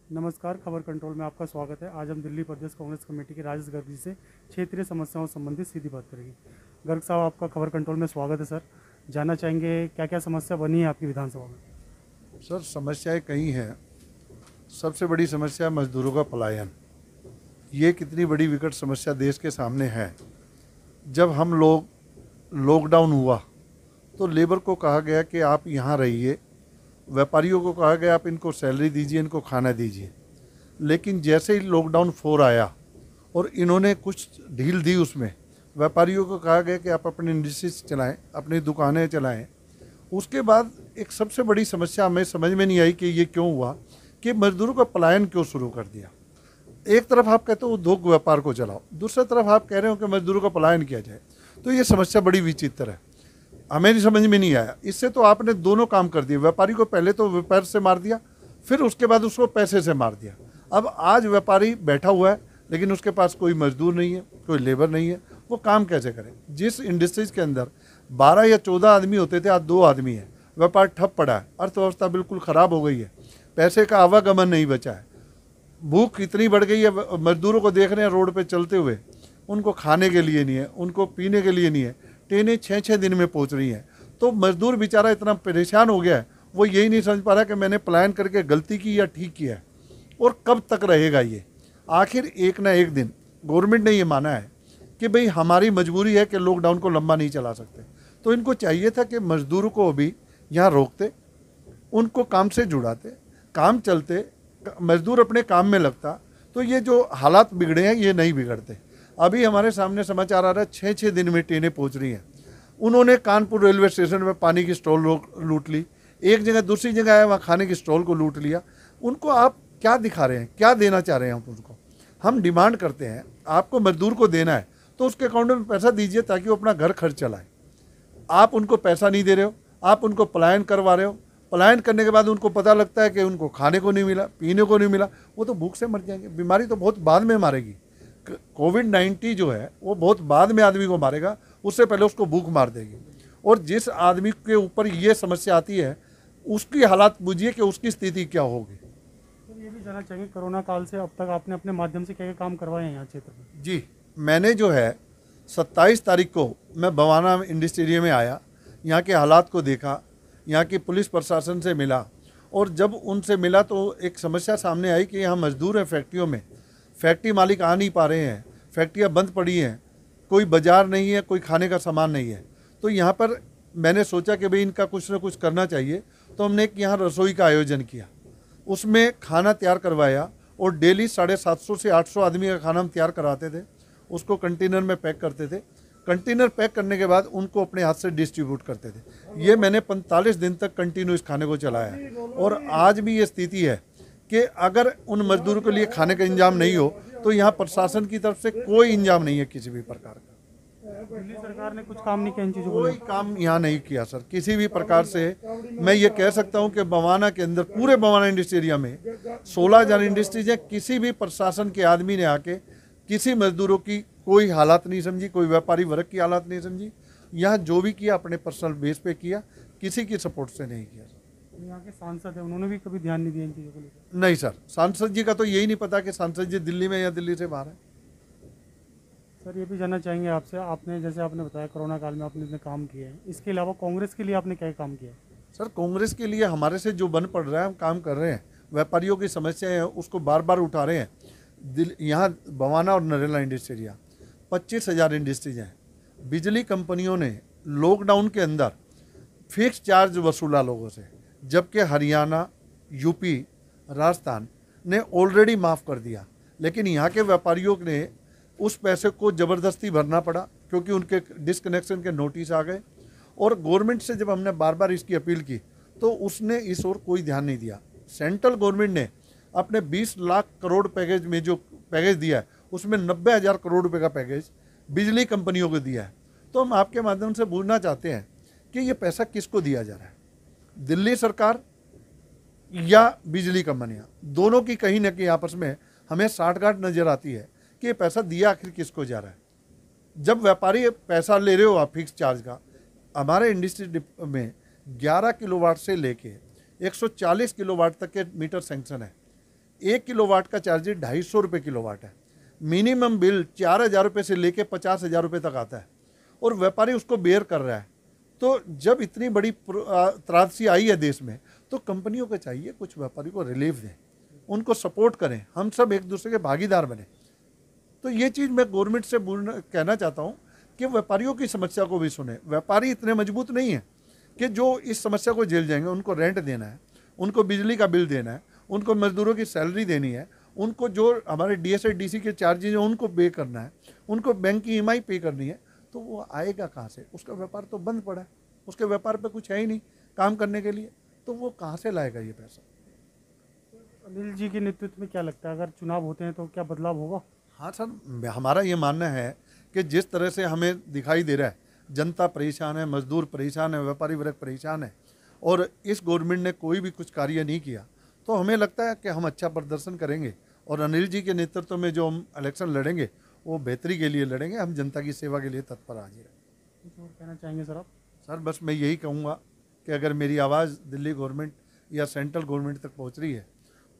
नमस्कार, खबर कंट्रोल में आपका स्वागत है। आज हम दिल्ली प्रदेश कांग्रेस कमेटी के राजेश गर्ग जी से क्षेत्रीय समस्याओं से संबंधित सीधी बात करेंगे। गर्ग साहब, आपका खबर कंट्रोल में स्वागत है। सर, जानना चाहेंगे क्या क्या समस्या बनी है आपकी विधानसभा में? सर, समस्याएं कई हैं। सबसे बड़ी समस्या मजदूरों का पलायन। ये कितनी बड़ी विकट समस्या देश के सामने है। जब हम लोग लॉकडाउन हुआ तो लेबर को कहा गया कि आप यहाँ रहिए, व्यापारियों को कहा गया आप इनको सैलरी दीजिए, इनको खाना दीजिए। लेकिन जैसे ही लॉकडाउन 4 आया और इन्होंने कुछ ढील दी, उसमें व्यापारियों को कहा गया कि आप अपनी इंडस्ट्रीज चलाएं, अपनी दुकानें चलाएं। उसके बाद एक सबसे बड़ी समस्या हमें समझ में नहीं आई कि ये क्यों हुआ, कि मजदूरों का पलायन क्यों शुरू कर दिया। एक तरफ आप कहते हो उद्योग व्यापार को चलाओ, दूसरी तरफ आप कह रहे हो कि मजदूरों का पलायन किया जाए। तो ये समस्या बड़ी विचित्र है, हमें नहीं समझ में नहीं आया। इससे तो आपने दोनों काम कर दिए। व्यापारी को पहले तो व्यापार से मार दिया, फिर उसके बाद उसको पैसे से मार दिया। अब आज व्यापारी बैठा हुआ है, लेकिन उसके पास कोई मजदूर नहीं है, कोई लेबर नहीं है, वो काम कैसे करे? जिस इंडस्ट्रीज के अंदर 12 या 14 आदमी होते थे, आज 2 आदमी है। व्यापार ठप पड़ा है, अर्थव्यवस्था बिल्कुल ख़राब हो गई है, पैसे का आवागमन नहीं बचा है, भूख इतनी बढ़ गई है। मजदूरों को देख रहे हैं रोड पे चलते हुए, उनको खाने के लिए नहीं है, उनको पीने के लिए नहीं है। ट्रेनें 6-6 दिन में पहुंच रही हैं। तो मजदूर बेचारा इतना परेशान हो गया है, वो यही नहीं समझ पा रहा कि मैंने प्लान करके गलती की या ठीक किया है, और कब तक रहेगा ये। आखिर एक ना एक दिन गवर्नमेंट ने ये माना है कि भाई हमारी मजबूरी है कि लॉकडाउन को लंबा नहीं चला सकते। तो इनको चाहिए था कि मजदूरों को अभी यहाँ रोकते, उनको काम से जुड़ाते, काम चलते, मजदूर अपने काम में लगता, तो ये जो हालात बिगड़े हैं ये नहीं बिगड़ते। अभी हमारे सामने समाचार आ रहा है 6-6 दिन में ट्रेनें पहुंच रही हैं। उन्होंने कानपुर रेलवे स्टेशन में पानी की स्टॉल लूट ली, एक जगह दूसरी जगह आया वहाँ खाने की स्टॉल को लूट लिया। उनको आप क्या दिखा रहे हैं, क्या देना चाह रहे हैं आप उनको? हम डिमांड करते हैं, आपको मजदूर को देना है तो उसके अकाउंट में पैसा दीजिए ताकि वो अपना घर खर्च चलाए। आप उनको पैसा नहीं दे रहे हो, आप उनको पलायन करवा रहे हो। पलायन करने के बाद उनको पता लगता है कि उनको खाने को नहीं मिला, पीने को नहीं मिला, वो तो भूख से मर जाएंगे। बीमारी तो बहुत बाद में मारेगी। कोविड-19 जो है वो बहुत बाद में आदमी को मारेगा, उससे पहले उसको भूख मार देगी। और जिस आदमी के ऊपर ये समस्या आती है, उसकी हालात बुझिए कि उसकी स्थिति क्या होगी। सर, ये भी जानना चाहेंगे, कोरोना काल से अब तक आपने अपने माध्यम से क्या क्या काम करवाए हैं यहाँ क्षेत्र में? जी, मैंने जो है 27 तारीख को मैं बवाना इंडस्ट्रियल में आया, यहाँ के हालात को देखा, यहाँ की पुलिस प्रशासन से मिला। और जब उनसे मिला तो एक समस्या सामने आई कि यहाँ मजदूर हैं फैक्ट्रियों में, फैक्ट्री मालिक आ नहीं पा रहे हैं, फैक्ट्रियाँ बंद पड़ी हैं, कोई बाजार नहीं है, कोई खाने का सामान नहीं है। तो यहाँ पर मैंने सोचा कि भाई इनका कुछ ना कुछ करना चाहिए। तो हमने एक यहाँ रसोई का आयोजन किया, उसमें खाना तैयार करवाया, और डेली 750 से 800 आदमी का खाना हम तैयार कराते थे। उसको कंटेनर में पैक करते थे। कंटेनर पैक करने के बाद उनको अपने हाथ से डिस्ट्रीब्यूट करते थे। ये मैंने 45 दिन तक कंटिन्यू इस खाने को चलाया है। और आज भी ये स्थिति है कि अगर उन मजदूरों के लिए खाने का इंतजाम नहीं हो तो यहाँ प्रशासन की तरफ से कोई इंतजाम नहीं है किसी भी प्रकार का। दिल्ली सरकार ने कुछ काम नहीं किया इन चीज़ों को? कोई काम यहाँ नहीं किया सर, किसी भी प्रकार से। मैं ये कह सकता हूँ कि बवाना के अंदर, पूरे बवाना इंडस्ट्री एरिया में 16,000 इंडस्ट्रीज है। किसी भी प्रशासन के आदमी ने आके किसी मजदूरों की कोई हालात नहीं समझी, कोई व्यापारी वर्ग की हालात नहीं समझी। यहाँ जो भी किया अपने पर्सनल बेस पे किया, किसी की सपोर्ट से नहीं किया। यहाँ के सांसद हैं, उन्होंने भी कभी ध्यान नहीं दिया इन चीज़ों को लेकर? नहीं सर, सांसद जी का तो यही नहीं पता कि सांसद जी दिल्ली में या दिल्ली से बाहर है। सर, ये भी जानना चाहेंगे आपसे, आपने जैसे आपने बताया कोरोना काल में आपने इतने काम किए हैं, इसके अलावा कांग्रेस के लिए आपने क्या काम किया है? सर, कांग्रेस के लिए हमारे से जो बन पड़ रहा है हम काम कर रहे हैं। व्यापारियों की समस्या है उसको बार बार उठा रहे हैं। यहाँ बवाना और नरेला इंडस्ट्री एरिया 25,000 इंडस्ट्रीज हैं। बिजली कंपनियों ने लॉकडाउन के अंदर फिक्स चार्ज वसूला लोगों से, जबकि हरियाणा, यूपी, राजस्थान ने ऑलरेडी माफ़ कर दिया। लेकिन यहाँ के व्यापारियों ने उस पैसे को ज़बरदस्ती भरना पड़ा, क्योंकि उनके डिसकनेक्शन के नोटिस आ गए। और गवर्नमेंट से जब हमने बार बार इसकी अपील की तो उसने इस ओर कोई ध्यान नहीं दिया। सेंट्रल गवर्नमेंट ने अपने 20 लाख करोड़ पैकेज में जो पैकेज दिया है, उसमें 90,000 करोड़ रुपए का पैकेज बिजली कंपनियों को दिया है। तो हम आपके माध्यम से पूछना चाहते हैं कि ये पैसा किसको दिया जा रहा है? दिल्ली सरकार या बिजली कंपनियाँ? दोनों की कहीं ना कहीं आपस में हमें साठगांठ नज़र आती है कि ये पैसा दिया आखिर किसको जा रहा है। जब व्यापारी पैसा ले रहे हो आप फिक्स चार्ज का, हमारे इंडस्ट्री में 11 किलोवाट से लेके 140 किलोवाट तक के मीटर सैंक्शन है। 1 किलोवाट का चार्ज 250 रुपये किलोवाट है। मिनिमम बिल 4,000 रुपये से लेके 50,000 रुपये तक आता है और व्यापारी उसको बेयर कर रहा है। तो जब इतनी बड़ी त्रासदी आई है देश में, तो कंपनियों को चाहिए कुछ व्यापारी को रिलीफ दें, उनको सपोर्ट करें, हम सब एक दूसरे के भागीदार बने। तो ये चीज़ मैं गवर्नमेंट से कहना चाहता हूँ कि व्यापारियों की समस्या को भी सुने। व्यापारी इतने मजबूत नहीं है कि जो इस समस्या को झेल जाएंगे। उनको रेंट देना है, उनको बिजली का बिल देना है, उनको मजदूरों की सैलरी देनी है, उनको जो हमारे DSA DC के चार्जेज हैं उनको पे करना है, उनको बैंक की EMI पे करनी है। तो वो आएगा कहाँ से? उसका व्यापार तो बंद पड़ा है, उसके व्यापार पे कुछ है ही नहीं काम करने के लिए, तो वो कहाँ से लाएगा ये पैसा? अनिल जी के नेतृत्व में क्या लगता है, अगर चुनाव होते हैं तो क्या बदलाव होगा? हाँ सर, हमारा ये मानना है कि जिस तरह से हमें दिखाई दे रहा है, जनता परेशान है, मजदूर परेशान है, व्यापारी वर्ग परेशान है और इस गवर्नमेंट ने कोई भी कुछ कार्य नहीं किया, तो हमें लगता है कि हम अच्छा प्रदर्शन करेंगे और अनिल जी के नेतृत्व में जो हम इलेक्शन लड़ेंगे वो बेहतरी के लिए लड़ेंगे। हम जनता की सेवा के लिए तत्पर हाजिर हैं। कुछ और कहना चाहेंगे सर आप? सर बस मैं यही कहूँगा कि अगर मेरी आवाज़ दिल्ली गवर्नमेंट या सेंट्रल गवर्नमेंट तक पहुँच रही है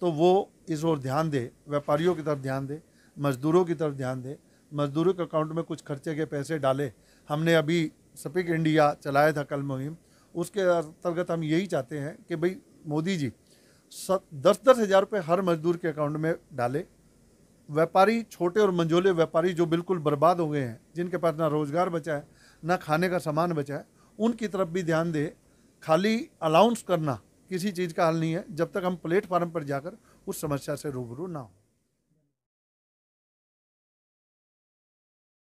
तो वो इस ओर ध्यान दे, व्यापारियों की तरफ ध्यान दे, मज़दूरों की तरफ ध्यान दे, मज़दूरों के अकाउंट में कुछ खर्चे के पैसे डाले। हमने अभी स्पीक इंडिया चलाया था कल मुहिम, उसके अंतर्गत हम यही चाहते हैं कि भाई मोदी जी 10-10 हज़ार रुपये हर मजदूर के अकाउंट में डाले। व्यापारी, छोटे और मंझोले व्यापारी जो बिल्कुल बर्बाद हो गए हैं, जिनके पास ना रोज़गार बचा है ना खाने का सामान बचा है, उनकी तरफ भी ध्यान दे। खाली अलाउंस करना किसी चीज़ का हल नहीं है जब तक हम प्लेटफार्म पर जाकर उस समस्या से रूबरू ना हो।